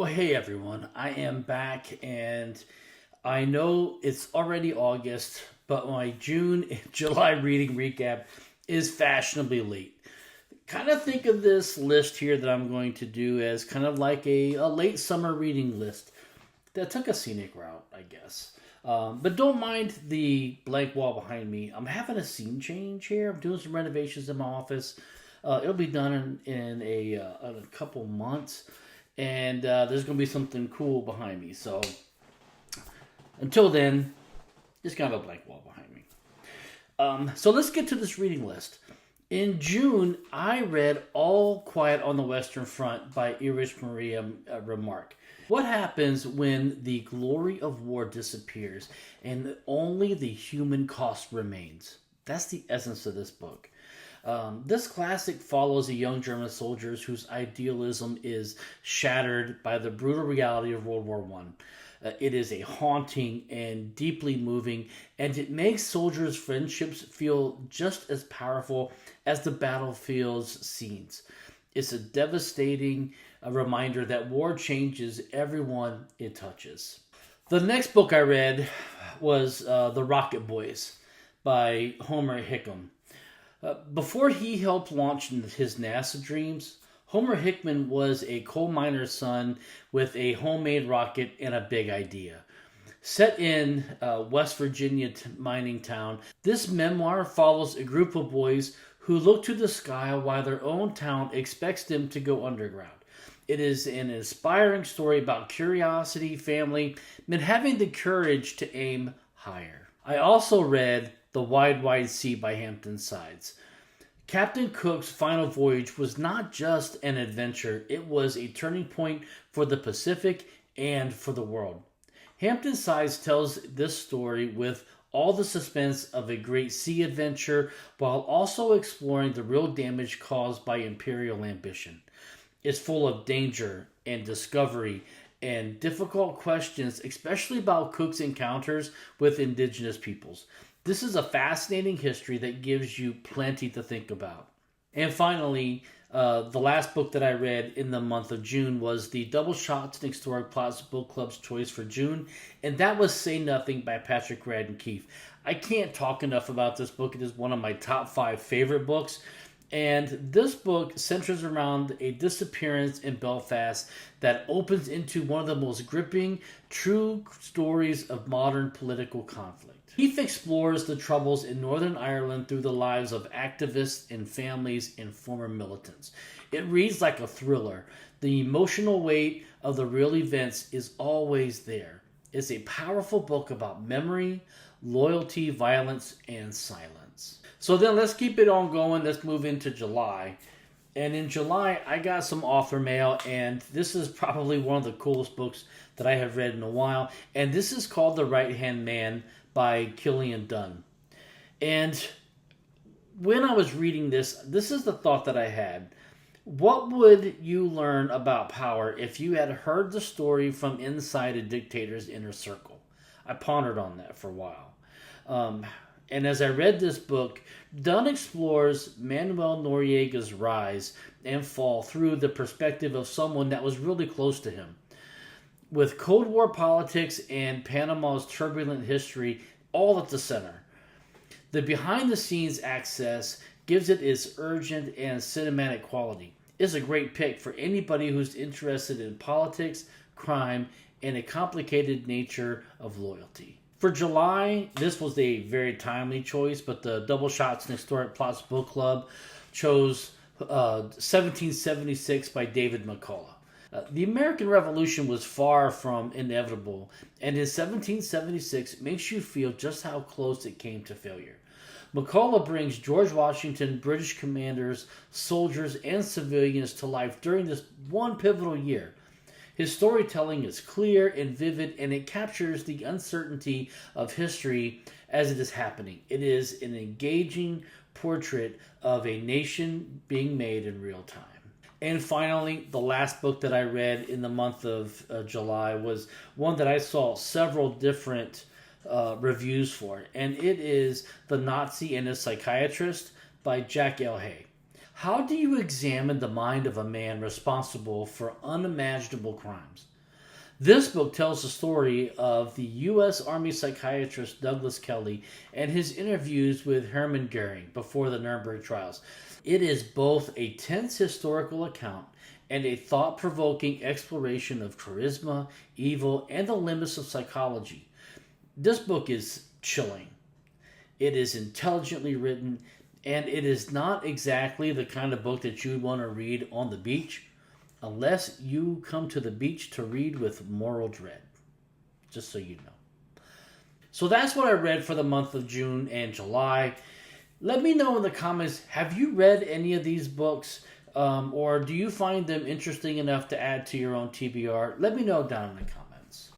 Well, hey everyone, I am back and I know it's already August, but my June and July reading recap is fashionably late. Kind of think of this list here that I'm going to do as kind of like a late summer reading list that took a scenic route, I guess. But don't mind the blank wall behind me. I'm having a scene change here. I'm doing some renovations in my office. It'll be done in a couple months, and there's going to be something cool behind me. So until then, just kind of a blank wall behind me. So let's get to this reading list. In June, I read All Quiet on the Western Front by Erich Remarque. What happens when the glory of war disappears and only the human cost remains? That's the essence of this book. This classic follows a young German soldier whose idealism is shattered by the brutal reality of World War One. It is a haunting and deeply moving, and it makes soldiers' friendships feel just as powerful as the battlefield's scenes. It's a devastating reminder that war changes everyone it touches. The next book I read was The Rocket Boys by Homer Hickam. Before he helped launch his NASA dreams, Homer Hickam was a coal miner's son with a homemade rocket and a big idea. Set in West Virginia mining town, this memoir follows a group of boys who look to the sky while their own town expects them to go underground. It is an inspiring story about curiosity, family, and having the courage to aim higher. I also read The Wide, Wide Sea by Hampton Sides. Captain Cook's final voyage was not just an adventure, it was a turning point for the Pacific and for the world. Hampton Sides tells this story with all the suspense of a great sea adventure while also exploring the real damage caused by imperial ambition. It's full of danger and discovery and difficult questions, especially about Cook's encounters with indigenous peoples. This is a fascinating history that gives you plenty to think about. And finally, the last book that I read in the month of June was the Double Shots and Historic Plots Book Club's choice for June, and that was Say Nothing by Patrick Radden Keefe. I can't talk enough about this book. It is one of my top 5 favorite books. And this book centers around a disappearance in Belfast that opens into one of the most gripping, true stories of modern political conflict. Keefe explores the troubles in Northern Ireland through the lives of activists and families and former militants. It reads like a thriller. The emotional weight of the real events is always there. It's a powerful book about memory, loyalty, violence, and silence. So then let's keep it on going. Let's move into July. And in July, I got some author mail, and this is probably one of the coolest books that I have read in a while. And this is called The Right-Hand Man by Cillian Dunne. And when I was reading this is the thought that I had. What would you learn about power if you had heard the story from inside a dictator's inner circle? I pondered on that for a while. And as I read this book, Dunne explores Manuel Noriega's rise and fall through the perspective of someone that was really close to him. With Cold War politics and Panama's turbulent history all at the center, the behind-the-scenes access gives it its urgent and cinematic quality. It's a great pick for anybody who's interested in politics, crime, and a complicated nature of loyalty. For July, this was a very timely choice, but the Double Shots and Historic Plots Book Club chose 1776 by David McCullough. The American Revolution was far from inevitable, and in 1776 makes you feel just how close it came to failure. McCullough brings George Washington, British commanders, soldiers, and civilians to life during this one pivotal year. His storytelling is clear and vivid, and it captures the uncertainty of history as it is happening. It is an engaging portrait of a nation being made in real time. And finally, the last book that I read in the month of July was one that I saw several different reviews for, and it is The Nazi and His Psychiatrist by Jack L. Hay. How do you examine the mind of a man responsible for unimaginable crimes? This book tells the story of the U.S. Army psychiatrist Douglas Kelly and his interviews with Hermann Goering before the Nuremberg trials. It is both a tense historical account and a thought-provoking exploration of charisma, evil, and the limits of psychology. This book is chilling. It is intelligently written, and it is not exactly the kind of book that you would want to read on the beach, unless you come to the beach to read with moral dread. Just so you know. So that's what I read for the month of June and July. Let me know in the comments, have you read any of these books? Or do you find them interesting enough to add to your own TBR? Let me know down in the comments.